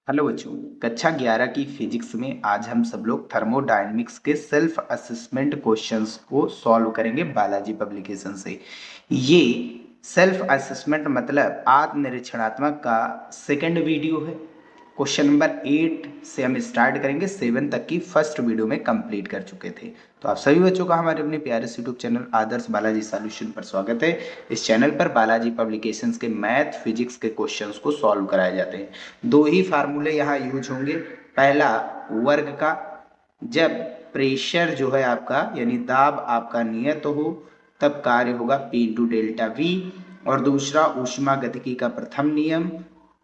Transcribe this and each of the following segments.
Hello बच्चों। कक्षा 11 की फिजिक्स में आज हम सब लोग थर्मोडायनेमिक्स के सेल्फ असेसमेंट क्वेश्चंस को सॉल्व करेंगे बालाजी पब्लिकेशन से। ये सेल्फ असेसमेंट मतलब आत्मनिरीक्षणात्मक का सेकंड वीडियो है। क्वेश्चन नंबर 8 से हम स्टार्ट करेंगे, 7 तक की फर्स्ट वीडियो में कंप्लीट कर चुके थे। तो आप सभी बच्चों का हमारे अपने प्यारे यूट्यूब चैनल आदर्श बालाजी सॉल्यूशन पर स्वागत है। इस चैनल पर बालाजी पब्लिकेशंस के मैथ फिजिक्स के क्वेश्चंस को सॉल्व कराए जाते हैं। दो ही फार्मूले यहाँ यूज होंगे। पहला वर्ग का, जब प्रेशर जो है आपका यानी दाब आपका नियत हो तब कार्य होगा P इंटू डेल्टा वी। और दूसरा ऊष्मा गतिकी का प्रथम नियम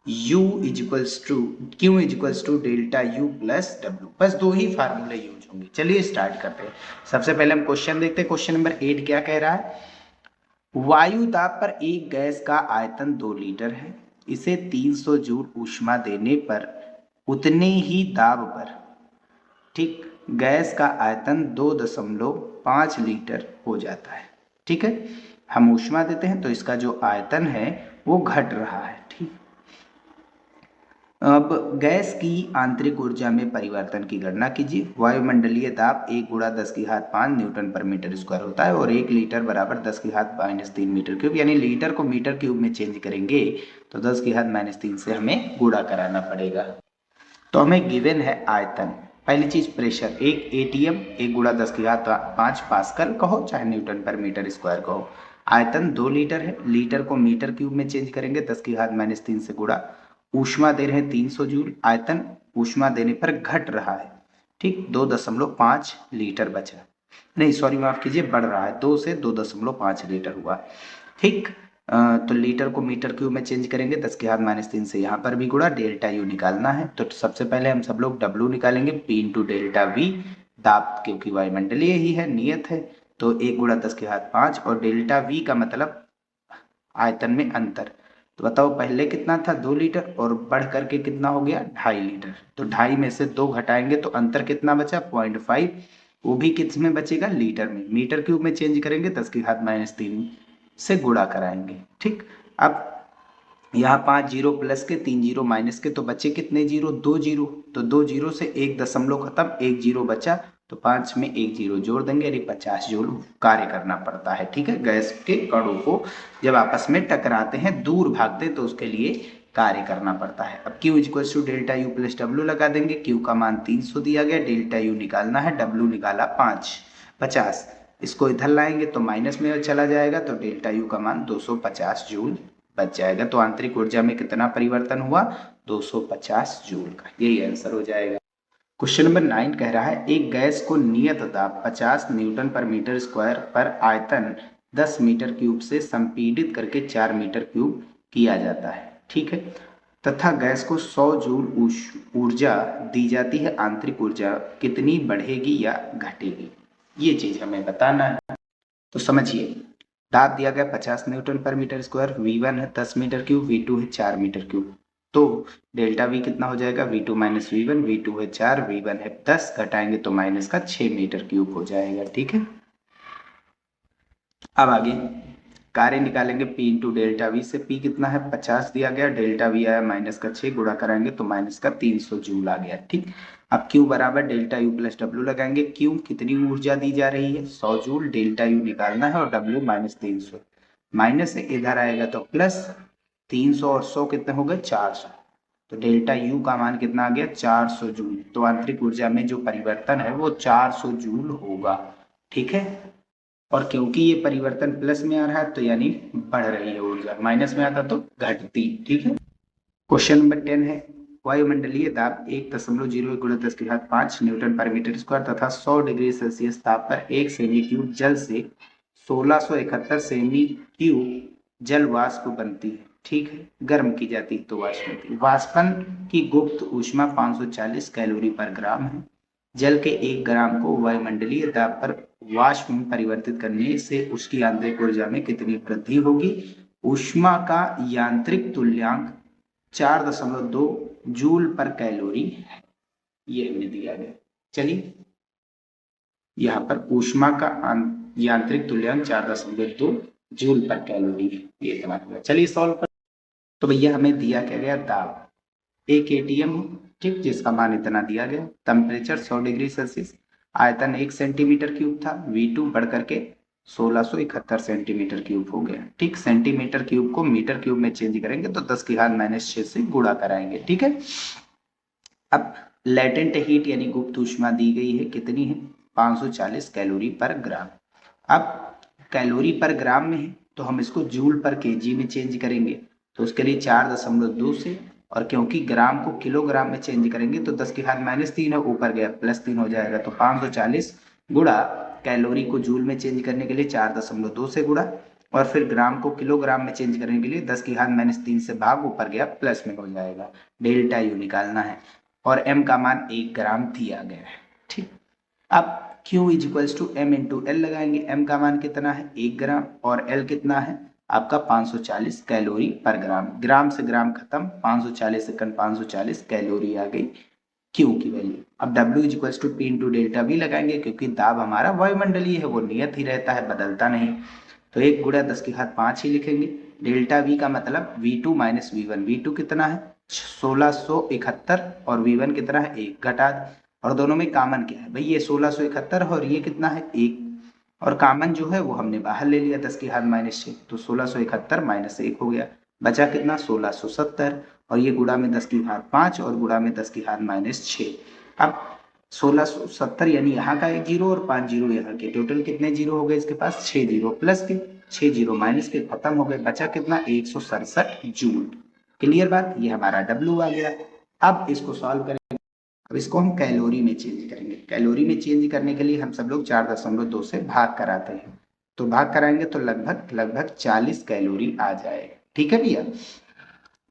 U is equals to Q is equals to delta U plus W। बस दो ही फार्मूले यूज होंगे। चलिए स्टार्ट करते हैं। सबसे पहले हम क्वेश्चन देखते हैं। क्वेश्चन नंबर 8 क्या कह रहा है? वायु दाब पर एक गैस का आयतन 2 लीटर है। इसे 300 जूल ऊष्मा देने पर उतने ही दाब पर, ठीक, गैस का आयतन 2.5 लीटर हो जाता है। ठीक है, हम ऊष्मा देते हैं तो इसका जो आयतन है वो घट रहा है। ठीक, अब गैस की आंतरिक ऊर्जा में परिवर्तन की गणना कीजिए। वायुमंडलीय दाब 1 गुणा 10⁵ न्यूटन पर मीटर स्क्वायर होता है और 1 लीटर बराबर 10⁻³ मीटर क्यूब, यानी लीटर को मीटर क्यूब में चेंज करेंगे तो 10⁻³ से हमें गुणा कराना पड़ेगा। तो हमें गिवन है आयतन। पहली चीज प्रेशर, एक एटीएम 1 गुणा 10⁵ पास्कल कहो चाहे न्यूटन पर मीटर स्क्वायर कहो। आयतन 2 लीटर है, लीटर को मीटर क्यूब में चेंज करेंगे 10⁻³ से गुणा। ऊष्मा दे रहे हैं 300 जूल, आयतन ऊष्मा देने पर घट रहा है। ठीक, 2.5 लीटर बचा, नहीं सॉरी माफ कीजिए बढ़ रहा है, 2 से 2.5 लीटर हुआ। ठीक, तो लीटर को मीटर क्यूब में चेंज करेंगे 10⁻³ से, यहाँ पर भी गुणा, डेल्टा यू निकालना है। तो सबसे पहले हम सब लोग डब्ल्यू निकालेंगे, P इंटू डेल्टा वी। दाब क्योंकि वायुमंडलीय ही है, नियत है, तो 1 गुणा 10⁵ और डेल्टा वी का मतलब आयतन में अंतर। तो बताओ पहले कितना था 2 लीटर और बढ़ करके कितना हो गया 2.5 लीटर। तो 2.5 में से 2 घटाएंगे तो अंतर कितना बचा 0.5, वो भी किस में बचेगा लीटर में। मीटर क्यूब में चेंज करेंगे 10⁻³ से गुणा कराएंगे। ठीक, अब यहाँ 5 जीरो प्लस के 3 जीरो माइनस के, तो बचे कितने जीरो 2 जीरो। तो 2 जीरो से एक दशमलव खत्म, 1 जीरो बचा, तो 5 में 1 जीरो जोड़ देंगे, अरे 50 जूल कार्य करना पड़ता है। ठीक है, गैस के कणों को जब आपस में टकराते हैं दूर भागते तो उसके लिए कार्य करना पड़ता है। अब Q equal to delta U plus W लगा देंगे। Q का मान 300 दिया गया, डेल्टा यू निकालना है, डब्ल्यू निकाला 50। इसको इधर लाएंगे तो माइनस में चला जाएगा, तो डेल्टा यू का मान 250 जूल बच जाएगा। तो आंतरिक ऊर्जा में कितना परिवर्तन हुआ 250 जूल का, यही आंसर हो जाएगा। क्वेश्चन नंबर 9 कह रहा है एक गैस को नियत दाब 50 न्यूटन पर मीटर स्क्वायर पर आयतन 10 मीटर क्यूब से संपीड़ित करके 4 मीटर क्यूब किया जाता है। ठीक है, तथा गैस को 100 जूल ऊर्जा दी जाती है। आंतरिक ऊर्जा कितनी बढ़ेगी या घटेगी, ये चीज हमें बताना है। तो समझिए, दाब दिया गया 50 न्यूटन पर मीटर स्क्वायर, V1 है 10 मीटर क्यूब, V2 है 4 मीटर क्यूब। तो डेल्टा V कितना हो जाएगा V2 माइनस V1, V2 है 4, V1 है 10, घटाएंगे तो माइनस का 6 मीटर क्यूब हो जाएगा। ठीक है, अब आगे कार्य निकालेंगे P इंटू डेल्टा वी से। P कितना है 50 दिया गया, डेल्टा V आया माइनस का 6, गुणा कराएंगे तो माइनस का 300 जूल आ गया। ठीक, अब Q बराबर डेल्टा U प्लस डब्ल्यू लगाएंगे। Q कितनी ऊर्जा दी जा रही है 100 जूल, डेल्टा U निकालना है और W माइनस 300, माइनस से इधर आएगा तो प्लस 300 और 100 कितने हो गए 400। तो डेल्टा U का मान कितना आ गया 400 जूल। तो आंतरिक ऊर्जा में जो परिवर्तन है वो 400 जूल होगा। ठीक है, और क्योंकि ये परिवर्तन प्लस में आ रहा है तो यानी बढ़ रही है ऊर्जा, माइनस में आता तो घटती। ठीक है, क्वेश्चन नंबर 10 है वायुमंडलीय दाब 1.01 गुणा 10⁵ न्यूटन पर मीटर स्क्वायर तथा 100 डिग्री सेल्सियस ताप पर 1 सेमी क्यूब जल से 1671 सेमी क्यूब जल वाष्प बनती है। ठीक है, गर्म की जाती है तो वाष्प बनती है। वाष्पन की गुप्त ऊष्मा 540 कैलोरी पर ग्राम है। जल के 1 ग्राम को वायुमंडलीय दाब पर वाष्प में परिवर्तित करने से उसकी आंतरिक ऊर्जा में कितनी वृद्धि होगी। ऊष्मा का यांत्रिक तुल्यांक 4.2 जूल पर कैलोरी है, ये हमें दिया गया। चलिए, यहाँ पर ऊष्मा का यांत्रिक तुल्यांक 4.2 जूल पर कैलोरी है, ये इतना हुआ। चलिए सॉल्व कर। तो भैया हमें दिया क्या गया दाब, एक एटीएम है, ठीक, जिसका मान इतना दिया गया। टेम्परेचर 100 डिग्री सेल्सियस, आयतन 1 सेंटीमीटर क्यूब था, V2 बढ़ करके 1671 सेंटीमीटर क्यूब हो गया। ठीक, सेंटीमीटर क्यूब को मीटर क्यूब में चेंज करेंगे तो 10⁻⁻6 से गुणा कराएंगे। ठीक है, अब लेटेंट हीट यानी गुप्त ऊष्मा दी गई है, कितनी है? 540 कैलोरी पर ग्राम। अब कैलोरी पर ग्राम में है तो हम इसको जूल पर केजी में चेंज करेंगे, तो उसके लिए 4.2 से, और क्योंकि ग्राम को किलोग्राम में चेंज करेंगे तो 10⁻³ है, ऊपर गया +3 हो जाएगा, तो 540 गुणा कैलोरी को जूल में चेंज करने के लिए 4.2 से गुणा, और फिर ग्राम को किलोग्राम में चेंज करने के लिए 10⁻³ से भाग, ऊपर गया प्लस में हो जाएगा। डेल्टा यू निकालना है और m का मान 1 ग्राम दिया गया है। ठीक, अब Q = m × L लगाएंगे। m का मान कितना है? 1 ग्राम, और L कितना है आपका? 540 कैलोरी पर ग्राम। ग्राम से ग्राम खत्म, 540 सेकंड 540 कैलोरी आ गई Q की वैल्यू। अब W = P × डेल्टा V लगाएंगे, क्योंकि दाब हमारा वायुमंडलीय है, वो नियत ही रहता है, बदलता नहीं, तो 1 × 10⁵ ही लिखेंगे। डेल्टा V का मतलब V2 - V1। V2 कितना है? 1671, और V1 कितना है? 1 घटा, और दोनों में कॉमन क्या है भाई? ये 1671 और ये कितना है? 1, और कॉमन जो है वो हमने बाहर ले लिया 10⁻⁻6, तो 1671 - 1 हो गया, बचा कितना? 1670, और ये गुणा में 10⁵5 और गुणा में 10⁻⁻6। अब 1670 यानी यहाँ का 1 जीरो और 5 जीरो यहाँ के, टोटल कितने जीरो हो गए इसके पास? 6 जीरो प्लस के, 6 जीरो माइनस के, खत्म हो गए, बचा कितना? 167 जूल। क्लियर बात? ये हमारा W आ गया। अब इसको सॉल्व करेंगे, अब इसको हम कैलोरी में चेंज करेंगे। कैलोरी में चेंज करने के लिए हम सब लोग 4.2 से भाग कराते हैं, तो भाग कराएंगे तो लगभग 40 कैलोरी आ जाएगा। ठीक है भैया,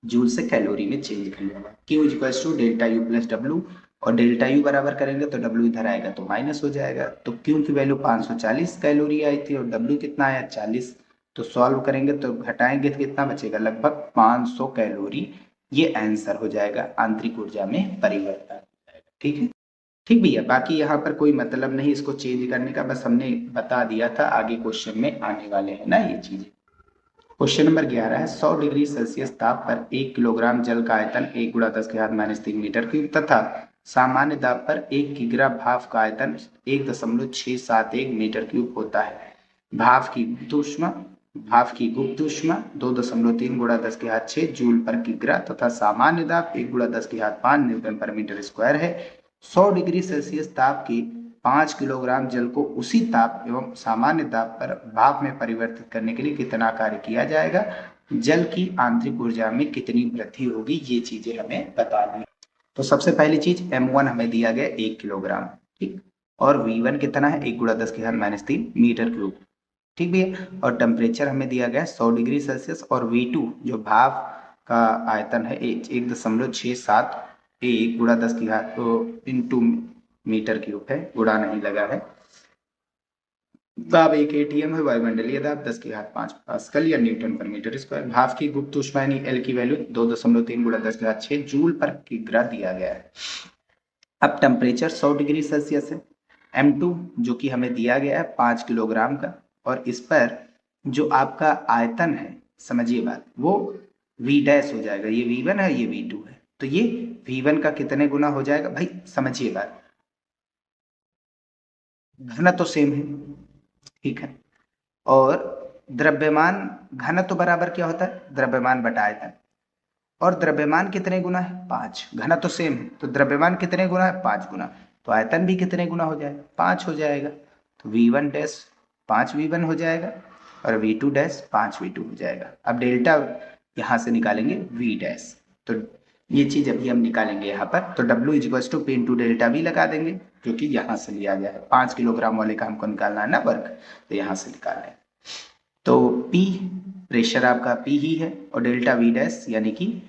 जूल से कैलोरी में चेंज कर लिया। Q = डेल्टा U + W, और डेल्टा U बराबर करेंगे तो W इधर आएगा तो माइनस हो जाएगा, तो Q की वैल्यू 540 कैलोरी आई थी और W कितना आया? 40, तो सॉल्व करेंगे तो घटाएंगे तो कितना बचेगा? लगभग 500 कैलोरी। ये आंसर हो जाएगा, आंतरिक ऊर्जा में परिवर्तन। ठीक है, ठीक भैया, बाकी यहाँ पर कोई मतलब नहीं इसको चेंज करने का, बस हमने बता दिया था, आगे क्वेश्चन में आने वाले हैं ना ये चीजें। क्वेश्चन नंबर 11 है, 100 डिग्री सेल्सियस ताप पर 1 किलोग्राम जल का आयतन 1 × 10⁻³ मीटर क्यूब तथा सामान्य दाब पर 1 किग्रा भाप का आयतन 1.671 मीटर क्यूब होता है। भाप की गुप्त ऊष्मा 2.3 × 10⁻6 जूल पर किग्रा तथा सामान्य दाब 1 × 10⁵5 न्यूटन पर मीटर स्क्वायर है। 100 डिग्री सेल्सियस ताप की 5 किलोग्राम जल को उसी ताप एवं सामान्य दाब पर भाप में परिवर्तित करने के लिए कितना कार्य किया जाएगा? जल की आंतरिक ऊर्जा में कितनी वृद्धि होगी? ये चीजें हमें बतानी है। तो सबसे पहली चीज M1 हमें दिया गया 1 किलोग्राम, ठीक, और V1 कितना है? 1 × 10⁻³ मीटर क्यूब, ठीक भैया, और टेम्परेचर हमें दिया गया 100 डिग्री सेल्सियस, और V2 जो भाप का आयतन है 1.671 × 10⁻⁻ मीटर क्यूब है, गुणा नहीं लगा है। दाब 1 एटीएम है, वायुमंडलीय दाब 10⁵5 पास्कल या न्यूटन पर मीटर स्क्वायर। भाप की गुप्त ऊष्मा यानी L की वैल्यू 2.3 × 10⁻6 जूल पर किग्रा दिया गया है। अब टेम्परेचर 100 डिग्री सेल्सियस है, M2 जो कि हमें दिया गया है 5 किलोग्राम का, और इस पर जो आपका आयतन है, समझिए बात, वो V' हो जाएगा, ये V1 है, ये V2 है, तो ये V1 का कितने गुना हो जाएगा भाई? समझिए बात, घनत्व तो सेम है, ठीक है, और द्रव्यमान घनत्व बराबर क्या होता है? द्रव्यमान बटा आयतन, और द्रव्यमान कितने गुना है? 5, घनत्व तो सेम है, तो द्रव्यमान कितने गुना है? 5 गुना, तो आयतन भी कितने गुना हो जाएगा? 5 हो जाएगा, तो V1 डैश 5 V1 हो जाएगा, और V2 डैश 5 V2 हो जाएगा। अब डेल्टा यहाँ से निकालेंगे V डैश, तो ये चीज अभी हम निकालेंगे यहाँ पर, तो W = P × डेल्टा V लगा देंगे, जो कि यहाँ से लिया गया है, 5 किलोग्राम वाले का हमको निकालना है ना वर्क, तो यहाँ से निकालना है। तो P प्रेशर आपका P ही है, और डेल्टा V डैश यानी कि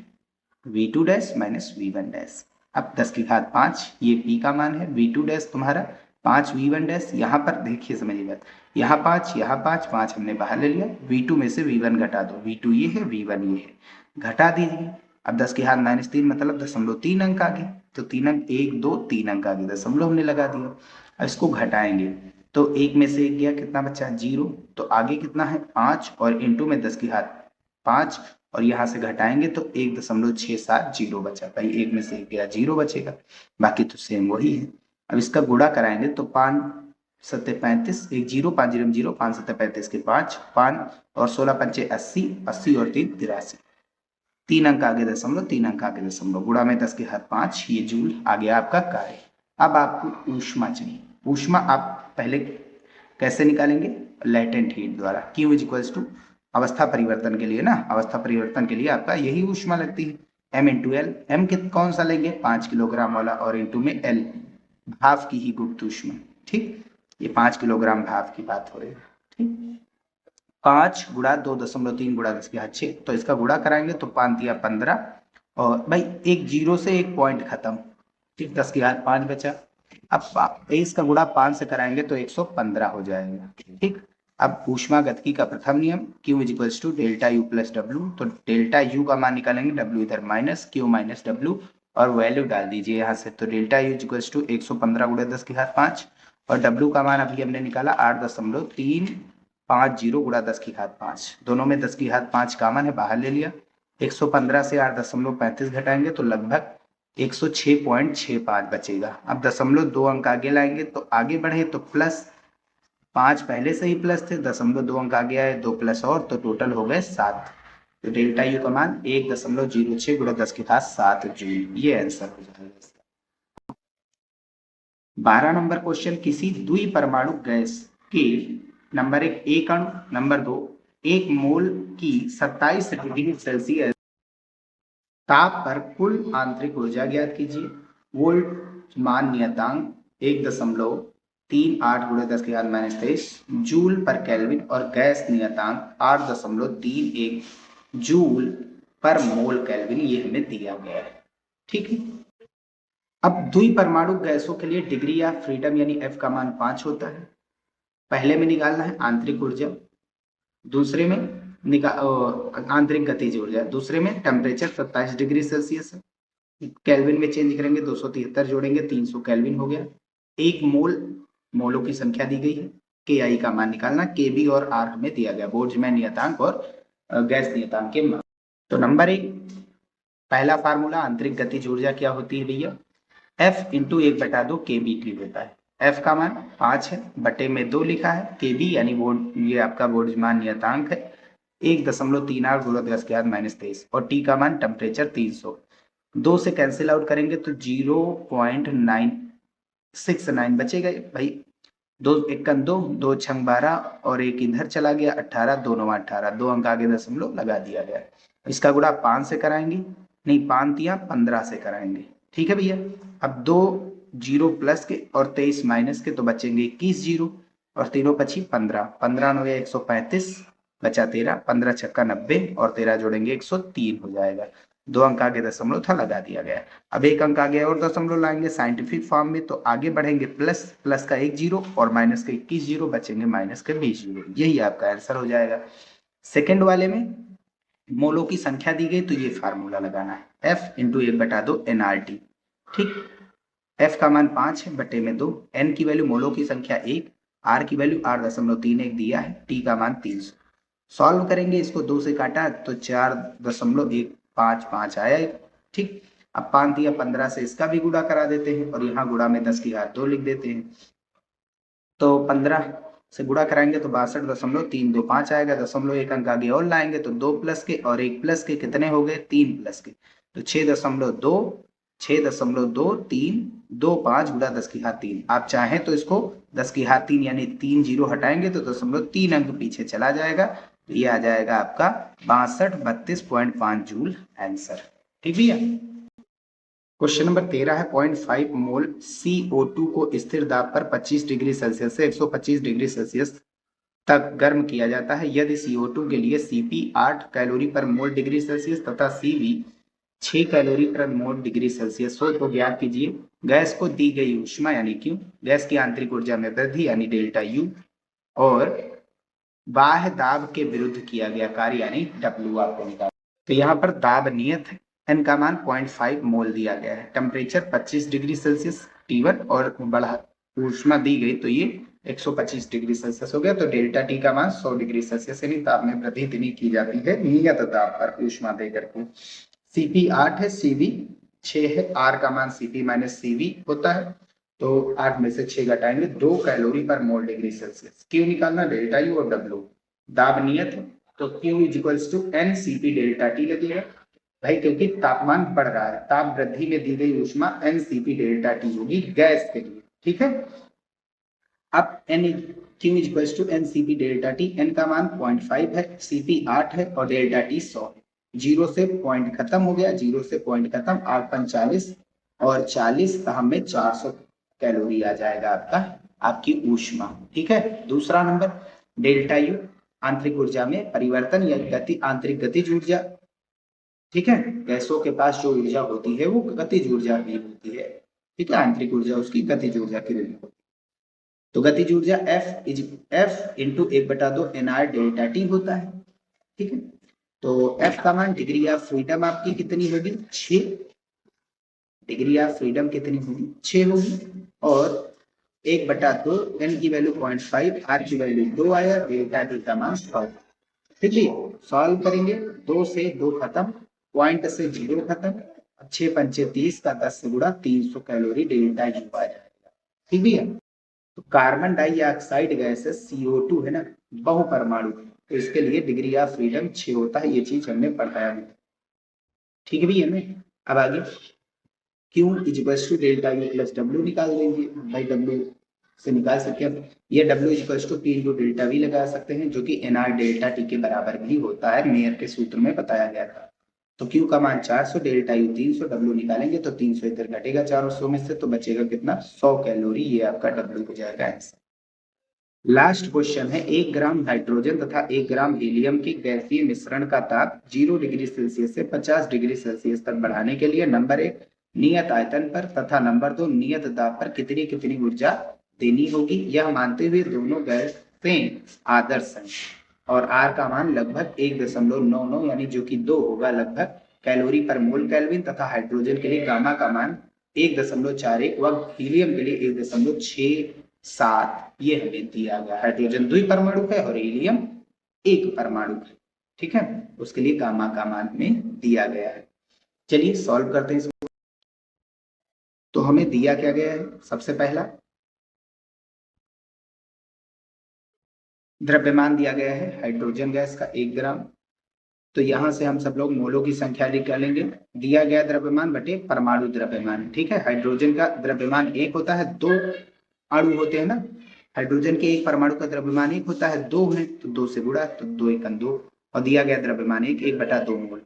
V2 डैश - V1 डैश। अब 10⁵5 ये P का मान है, V2 डैश तुम्हारा 5 V1 डैश, यहाँ पर देखिए समझिए बात, यहाँ 5 यहाँ 5, 5 हमने बाहर ले लिया, V2 में से V1 घटा दो, V2 ये है, V1 ये है, घटा दीजिए। अब 10⁻³ मतलब 0.3 अंक आ गए, तो 3 अंक 1 2 3 अंक आ गए, दशमलव हमने लगा दिया। अब इसको घटाएंगे तो 1 में से 1 गया, कितना बचा? 0, तो आगे कितना है? 5, और इंटू में 10⁵5, और यहाँ से घटाएंगे तो 1.670 बचा। भाई एक में से एक गया, 0 बचेगा, बाकी तो सेम वही है। अब इसका गुणा कराएंगे तो 5 सत्ते 35, एक 0, 5 0 0, 5 सत्ते 35 के 5, 5 और 16 पंचे 80, 80 और 3 83, 3 अंक आगे दशमलव, 3 अंक आगे दशमलव, गुणा में 10 के घात 5, ये जूल आ गया आपका कार्य। अब आपको ऊष्मा चाहिए। ऊष्मा आप पहले कैसे निकालेंगे? लेटेंट हीट द्वारा। Q इज इक्वल्स टू अवस्था परिवर्तन के लिए ना, अवस्था परिवर्तन के लिए आपका यही ऊष्मा लगती है, M इंटू एल। एम कौन सा लेंगे? 5 किलोग्राम वाला, और इंटू में एल भाप की ही गुप्त ऊष्मा। ठीक, ये 5 किलोग्राम भाप की बात हो रही है। ठीक, 5 गुणा 2.3 गुणा 10 के घात 6, तो इसका गुणा कराएंगे तो 5 दिया 15, और भाई एक जीरो से एक पॉइंट खत्म। ठीक, 10 के घात 5 बचा। अब इसका गुणा 5 से कराएंगे तो 115 हो जाएगा। ठीक, अब ऊष्मागतिकी का प्रथम नियम Q is equals to delta U plus W, तो डेल्टा U का मान निकालेंगे, W इधर माइनस, Q माइनस W, और वैल्यू डाल दीजिए यहाँ से, तो delta U is equals to 115 गुणा 10 के घात 5, और W का मान अभी हमने निकाला 8.350 गुणा 10 की घात 5, दोनों में 10 की घात 5 कॉमन है, बाहर ले लिया। 115 से 8.35 घटाएंगे तो लगभग 106.65 बचेगा। अब दशमलव 2 अंक आगे लाएंगे तो आगे बढ़े तो प्लस 5 पहले से ही प्लस थे, दशमलव 2 अंक आगे आए, 2 प्लस और, तो टोटल हो गए 7। तो डेल्टा यू का मान 1.06 गुणा 10 की घात 7 जूल, ये आंसर हो जाएगा। 12 नंबर क्वेश्चन, किसी द्विपरमाणु गैस के नंबर 1 अणु, नंबर 2 1 मोल की 27 डिग्री सेल्सियस ताप पर कुल आंतरिक ऊर्जा ज्ञात कीजिए। वोल्टमान नियतांक 1.38 गुणा 10 की घात -23 जूल पर केल्विन, और गैस नियतांक 8.31 जूल पर मोल केल्विन, ये हमें दिया गया है। ठीक है, अब द्विपरमाणु गैसों के लिए डिग्री या फ्रीडम यानी F का मान 5 होता है। पहले में निकालना है आंतरिक ऊर्जा, दूसरे में आंतरिक गतिज ऊर्जा, दूसरे में टेम्परेचर 27 डिग्री सेल्सियस है, केल्विन में चेंज करेंगे 273 जोड़ेंगे 300 केल्विन हो गया। एक मोल, मोलों की संख्या दी गई है, के आई का मान निकालना, के बी और आर हमें दिया गया, बोल्ट्जमैन नियतांक और गैस नियतांक के मान। तो नंबर 1 पहला फार्मूला, आंतरिक गतिज ऊर्जा क्या होती है भैया? F इंटू 1/2 के बी टी होता है। F का मान 5 है, बटे में 2 लिखा है, के बी यानी ये आपका बोल्ट्जमान नियतांक है 1.38 गुणा 10 के घात -23, और टी का मान टेम्परेचर 300। 2 से कैंसिल आउट करेंगे तो 0.969 बचेगा भाई। 2 एकन 2, 2 छंग 12, और एक इधर चला गया 18, 2 9 18, 2 अंक आगे दशमलव लगा दिया गया। इसका गुणा 5 से कराएंगे, नहीं 5 दिया 15 से कराएंगे। ठीक है भैया, अब 2 जीरो प्लस के और 23 माइनस के, तो बचेंगे 21 जीरो, और तीनों पची 15, 15 9 135 बचा 13, 15 छक्का 90, और 13 जोड़ेंगे 103 हो जाएगा। 2 अंक आगे दशमलव था, लगा दिया गया। अब 1 अंक आगे और दशमलव लाएंगे साइंटिफिक फॉर्म में, तो आगे बढ़ेंगे प्लस, प्लस का 1 जीरो और माइनस का 21 जीरो, बचेंगे माइनस के 20 जीरो, यही आपका आंसर हो जाएगा। सेकेंड वाले में मोलों की संख्या दी गई, तो ये फार्मूला लगाना है, F इंटू 1/2 NRT। ठीक, F का मान 5 है, बटे में 2, N की वैल्यू मोलों की संख्या 1, R की वैल्यू 8.31 दिया है, T का मान 300। सॉल्व करेंगे, इसको 2 से काटा तो 4.155 आया। ठीक, अब 5 दिया 15 से इसका भी गुणा करा देते हैं, और यहाँ गुणा में 10 की घात 2 लिख देते हैं, तो 15 से गुणा कराएंगे तो 62.325 आएगा। दशमलव 1 अंक आगे और लाएंगे तो 2 प्लस के और 1 प्लस के कितने हो गए? 3 प्लस के, तो 6.225 गुणा 10 की घात 3। आप चाहें तो इसको 10 की घात 3 यानी 3 जीरो हटाएंगे तो 0.3 अंक पीछे चला जाएगा, तो ये आ जाएगा आपका 6232.5 जूल आंसर। ठीक भैया। क्वेश्चन नंबर 13 है, 0.5 मोल CO2 को स्थिर दाब पर 25 डिग्री सेल्सियस से 125 डिग्री सेल्सियस तक गर्म किया जाता है। यदि CO2 के लिए Cp 8 कैलोरी पर मोल डिग्री सेल्सियस तथा Cv 6 कैलोरी पर मोल डिग्री सेल्सियस हो, तो ज्ञात कीजिए गैस को दी गई ऊष्मा यानी Q, गैस की आंतरिक ऊर्जा में वृद्धि यानी डेल्टा U, और बाह्य दाब के विरुद्ध किया गया कार्य यानी W आपको निकालना। तो यहाँ पर दाब नियत है, N का मान 0.5 मोल दिया गया है, टेम्परेचर 25 डिग्री सेल्सियस T1, और बढ़ा ऊष्मा दी गई तो ये 125 डिग्री सेल्सियस हो गया। तो डेल्टा टी का मान 100 डिग्री सेल्सियस यानी ताप में वृद्धि इतनी की जाती है नियत ताप पर ऊष्मा दे करके। सीपी 8 है, सीवी 6 है, आर का मान सीपी माइनस सीवी होता है। तो 8 में से 6 घटाएंगे 2 कैलोरी पर मोल डिग्री सेल्सियस। क्यू निकालना, डेल्टा यू और डब्ल्यू। दाब नियत है तो Q is equals to N CP delta T लगेगा भाई, क्योंकि तापमान बढ़ रहा है, ताप वृद्धि में दी गई ऊष्मा एन सीपी डेल्टा टी होगी गैस के लिए। ठीक है, अब N Q is equals to N CP delta T. N का मान 0.5 है, सीपी 8 है और डेल्टा टी 100 है। जीरो से पॉइंट खत्म हो गया, जीरो से पॉइंट खत्म, 8 45 और 40 का हमें 400 कैलोरी आ जाएगा आपका, आपकी ऊष्मा। ठीक है, दूसरा नंबर डेल्टा यू आंतरिक ऊर्जा में परिवर्तन या गति, आंतरिक गतिज ऊर्जा। ठीक है, गैसों के पास जो ऊर्जा होती है वो गतिज ऊर्जा भी होती है। ठीक है, आंतरिक ऊर्जा उसकी गतिज ऊर्जा की होती है। तो गतिज ऊर्जा F into 1/2 NR delta T होता है। ठीक है, तो एफ का मान डिग्री ऑफ फ्रीडम आपकी कितनी होगी, 6। डिग्री ऑफ फ्रीडम कितनी होगी, 6 होगी। और 1/2 एन की वैल्यू 0.5, आर की वैल्यू 2 आया, डेल्टा टी का मान 100। ठीक है, सॉल्व करेंगे, 2 से 2 खत्म, पॉइंट से 0 खत्म, 6 पंचे 30 का 10 से गुणा 300 कैलोरी डेल्टा यू आ जाएगा। ठीक है, तो कार्बन डाइऑक्साइड गैस है, CO2 है ना, बहुपरमाणु, तो इसके लिए डिग्री ऑफ फ्रीडम 6 होता है, ये चीज हमने पढ़ाया है। ठीक है भैया, हमें अब आगे Q is equals to delta U plus W निकाल देंगे भाई, डब्ल्यू से निकाल सकते हैं। ये W is equals to P into delta V लगा सकते हैं, जो कि एनआर डेल्टा टी के बराबर भी होता है, मेयर के सूत्र में बताया गया था। तो Q का मान 400, डेल्टा यू 300, डब्ल्यू निकालेंगे तो 300 इधर घटेगा 400 में से, तो बचेगा कितना, 100 कैलोरी। ये आपका डब्ल्यू हो जाएगा आंसर। लास्ट क्वेश्चन है, 1 ग्राम हाइड्रोजन तथा 1 ग्राम हीलियम के गैसीय मिश्रण का ताप 0 डिग्री सेल्सियस से 50 डिग्री सेल्सियस तक बढ़ाने के लिए नंबर 1 नियत आयतन पर तथा नंबर 2 नियत दाब पर कितनी कितनी ऊर्जा देनी होगी, यह मानते हुए दोनों गैसें आदर्श हैं और आर का मान लगभग 1.99 यानी जो कि 2 होगा लगभग कैलोरी पर मोल केल्विन, तथा हाइड्रोजन के लिए गामा का मान 1.41 व हीलियम के लिए 1.67 ये हमें दिया गया। हाइड्रोजन 2 परमाणु है और हीलियम 1 परमाणु है। ठीक है, उसके लिए गामा का मान में दिया गया है। चलिए सॉल्व करते हैं इसको। तो हमें दिया क्या गया है, सबसे पहला द्रव्यमान दिया गया है हाइड्रोजन गैस का 1 ग्राम। तो यहां से हम सब लोग मोलों की संख्या निकालेंगे, दिया गया द्रव्यमान बटे परमाणु द्रव्यमान। ठीक है, हाइड्रोजन का द्रव्यमान 1 होता है, 2 अणु होते हैं ना, हाइड्रोजन के एक परमाणु का द्रव्यमान 1 होता है, 2 है तो 2 से गुणा, तो 2 1 2 और दिया गया द्रव्यमान 1/2 मोल।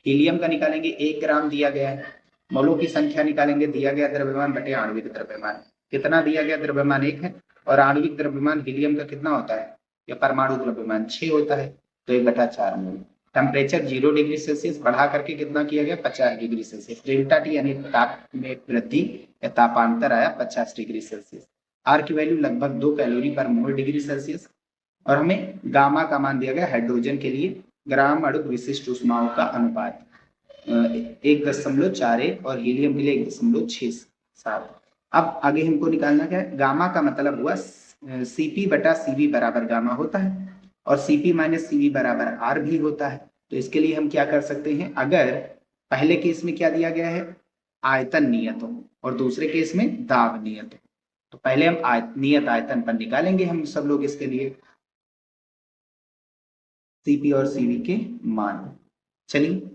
हीलियम का निकालेंगे, 1 ग्राम दिया गया है, मोलों की संख्या निकालेंगे, दिया गया द्रव्यमान बटे आणविक द्रव्यमान। कितना दिया गया द्रव्यमान 1 है और आणविक द्रव्यमान हीलियम का कितना होता है, या परमाणु द्रव्यमान 6 होता है, तो 1/4 मोल। टेम्परेचर 0 डिग्री सेल्सियस बढ़ा करके कितना किया गया, 50 डिग्री सेल्सियस। डेल्टा टी यानी ताप में वृद्धि या तापांतर आया 50 डिग्री सेल्सियस। आर की वैल्यू लगभग 2 कैलोरी पर मोल डिग्री सेल्सियस। और हमें गामा का मान दिया गया हाइड्रोजन के लिए ग्राम अणु विशिष्ट ऊष्माओं का अनुपात 1.41 और हीलियम के लिए 1.67। अब आगे हमको निकालना क्या है, गामा का मतलब हुआ सीपी बटा सीवी बराबर गामा होता है और सीपी माइनस सीवी बराबर आर भी होता है। तो इसके लिए हम क्या कर सकते हैं, अगर पहले केस में क्या दिया गया है, आयतन नियत हो और दूसरे केस में दाब नियत हो, तो पहले हम नियत आयतन पर निकालेंगे हम सब लोग इसके लिए सीपी और सीवी के मान। चलिए,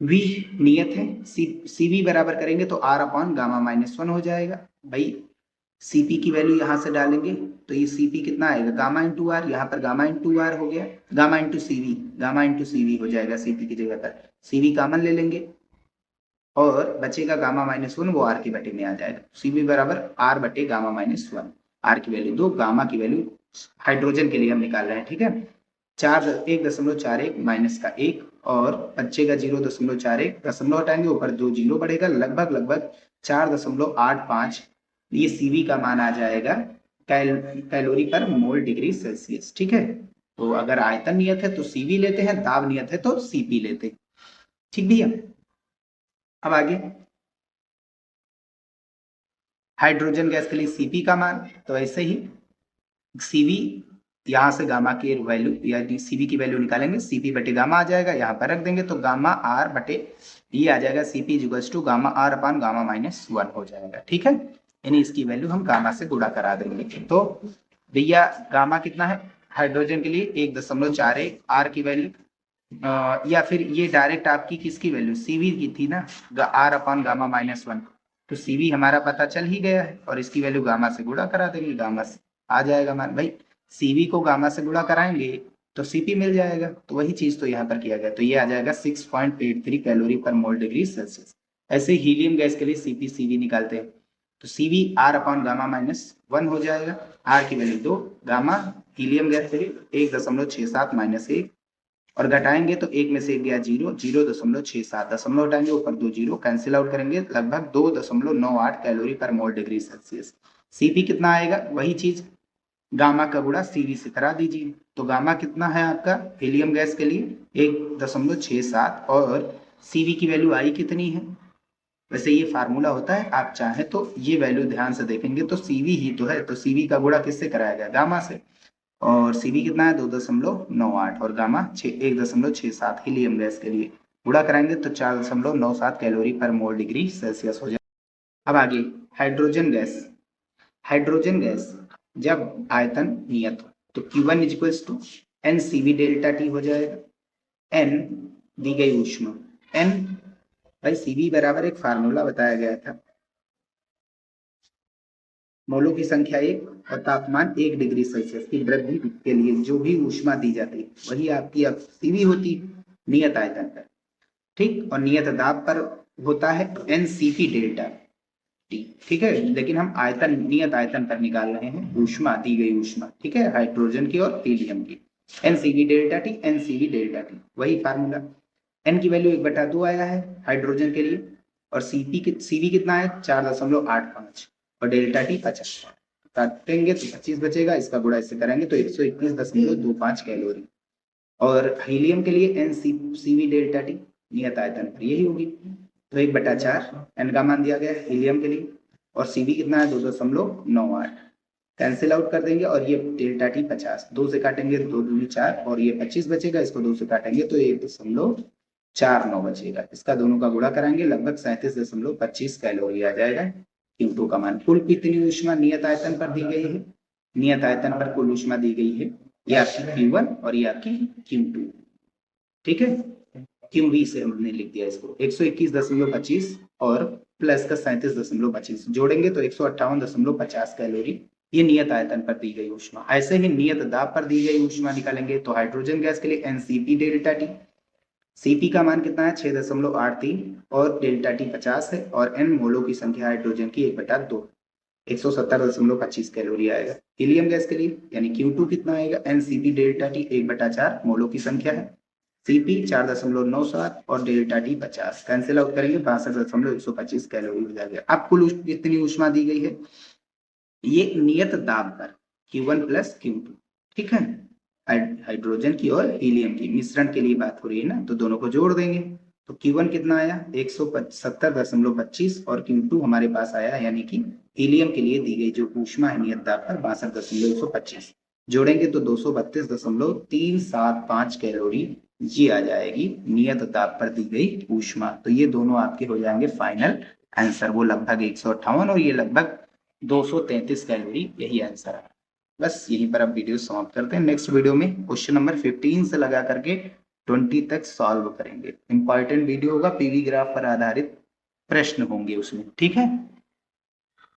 V नियत है, सीवी बराबर करेंगे तो R अपॉन गामा -1 हो जाएगा भाई। सीपी की वैल्यू यहां से डालेंगे तो ये सीपी कितना आएगा, गामा इंटू आर, यहाँ पर गामा इंटू आर हो गया, गामा इंटू सीवी हो जाएगा सीपी की जगह पर। सीवी कॉमन ले लेंगे और बचेगा गामा -1, वो आर की बटे में आ जाएगा। सीवी बराबर आर बटे गामा -1, आर की वैल्यू 2, गामा की वैल्यू हाइड्रोजन के लिए हम निकाल रहे हैं। ठीक है, 1.41 माइनस का 1 और बचेगा 0.41, दशमलव हटाएंगे ऊपर 2 जीरो बढ़ेगा, लगभग 4.85 ये सीवी का मान आ जाएगा कैलोरी पर मोल डिग्री सेल्सियस। ठीक है, तो अगर आयतन नियत है तो सीवी लेते हैं, दाब नियत है तो सीपी लेते हैं। ठीक भैया, अब आगे हाइड्रोजन गैस के लिए सीपी का मान, तो ऐसे ही सीवी यहाँ से गामा की वैल्यू यानी सीवी की वैल्यू निकालेंगे, सीपी बटे गामा आ जाएगा, यहाँ पर रख देंगे तो गामा आर बटे ये आ जाएगा, CP equals to gamma R upon gamma minus 1 हो जाएगा। ठीक है, यानी इसकी वैल्यू हम गामा से गुणा करा देंगे। तो भैया गामा कितना है हाइड्रोजन के लिए 1.41, आर की वैल्यू या फिर ये डायरेक्ट आपकी किसकी वैल्यू सीवी की थी ना, आर अपान गामा माइनस 1, तो सीवी हमारा पता चल ही गया है और इसकी वैल्यू गामा से गुणा करा देंगे, गामा से आ जाएगा मान। भाई सीवी को गामा से गुणा कराएंगे तो सीपी मिल जाएगा, तो वही चीज तो यहाँ पर किया गया, तो ये आ जाएगा 6.83 कैलोरी पर मोल डिग्री सेल्सियस। ऐसे हीलियम गैस के लिए सीपी सीवी निकालते हैं, तो CV R upon gamma minus 1 हो जाएगा, आर की वैल्यू 2, गामा हीलियम गैस के लिए 1.67 माइनस 1, और घटाएंगे तो 1 में से 1 गया 0, 0.67, दशमलव हटाएंगे ऊपर 2 जीरो कैंसिल आउट करेंगे, लगभग 2.98 कैलोरी पर मोल डिग्री सेल्सियस। सीपी कितना आएगा, वही चीज गामा का गुणा सीवी से करा दीजिए, तो गामा कितना है आपका हीलियम गैस के लिए 1.67 और सीवी की वैल्यू आई कितनी है, वैसे ये फार्मूला होता है, आप चाहें तो ये वैल्यू ध्यान से देखेंगे तो सीवी ही तो है, तो सीवी का गुणा किससे कराया गया, गामा से, और सीवी कितना है 2.98 और गामा 1.67 हीलियम गैस के लिए गुणा कराएंगे तो 4.97 कैलोरी पर मोल डिग्री सेल्सियस हो जाए। अब आगे हाइड्रोजन गैस, हाइड्रोजन गैस जब आयतन नियत हो तो Q1 equals to N CV delta T हो जाएगा, एन दी गई ऊष्मा, एन भाई सीवी बराबर एक फार्मूला बताया गया था, मोलों की संख्या 1 और तापमान 1 डिग्री सेल्सियस की वृद्धि के लिए जो भी ऊष्मा दी जाती है वही आपकी अब सीवी होती नियत आयतन पर, ठीक, और नियत दाब पर होता है एनसीपी डेल्टा टी, ठीक है, लेकिन हम आयतन नियत आयतन पर निकाल रहे हैं ऊष्मा, दी गई ऊष्मा, ठीक है, हाइड्रोजन की और हीलियम की, NCV delta T, NCV delta T वही फार्मूला। एन की वैल्यू 1/2 आया है हाइड्रोजन के लिए, और सीवी कितना है 4.85 और डेल्टा टी 50, काटेंगे तो 25 बचेगा, इसका गुणा इससे करेंगे तो 121.25 कैलोरी, और हीलियम के लिए एन सीवी डेल्टा टी नियत आयतन पर यही होगी, तो 1/4 एन का मान दिया गया हीलियम के लिए, और सीवी कितना है 2.98, कैंसिल आउट कर देंगे और ये डेल्टा टी 50, 2 से काटेंगे 2 दूनी 4 और ये 25 बचेगा, इसको 2 से काटेंगे तो 1.49 बचेगा, इसका दोनों का गुणा कराएंगे लगभग 37.25 कैलोरी आ जाएगा Q2 का मान। कुल कितनी ऊष्मा नियत आयतन पर दी गई है, नियत आयतन पर कुल ऊष्मा दी गई है, ये आपकी Q1 और ये आपकी Q2, ठीक है, QV से हमने लिख दिया इसको 121.25 और प्लस का 37.25 जोड़ेंगे तो 158.50 कैलोरी, ये नियत आयतन पर दी गई ऊष्मा। ऐसे ही नियत दाब पर दी गई ऊष्मा निकालेंगे तो हाइड्रोजन गैस के लिए एनसीपी डेल्टा टी, सीपी का मान कितना है 6.83 और डेल्टा टी 50 है, और एन मोलों की संख्या हाइड्रोजन की 1/2 170.25 कैलोरी आएगा। हीलियम गैस के लिए यानी Q2 कितना आएगा, एनसीपी डेल्टा टी 1/4 मोलों की संख्या है, सीपी 4.97 और डेल्टा टी 50, कैंसिल आउट करेंगे 62.125 कैलोरी हो जाएगा। अब कुल कितनी ऊष्मा दी गई है, ये नियत दाब पर Q1 प्लस Q2, ठीक है, हाइड्रोजन की और हीलियम की मिश्रण के लिए बात हो रही है ना, तो दोनों को जोड़ देंगे तो Q1 कितना आया 170.25 और Q2 हमारे पास आया यानी कि हीलियम के लिए दी गई जो ऊष्मा है नियत दाब पर 62.125, जोड़ेंगे तो 232.375 कैलोरी जी आ जाएगी नियत दाब पर दी गई ऊष्मा। तो ये दोनों आपके हो जाएंगे फाइनल आंसर, वो लगभग 158 और ये लगभग 233 कैलोरी, यही आंसर है। बस यहीं पर अब वीडियो समाप्त करते हैं, नेक्स्ट वीडियो में क्वेश्चन नंबर 15 से लगा करके 20 तक सॉल्व करेंगे। इंपॉर्टेंट वीडियो होगा, पीवी ग्राफ पर आधारित प्रश्न होंगे उसमें, ठीक है।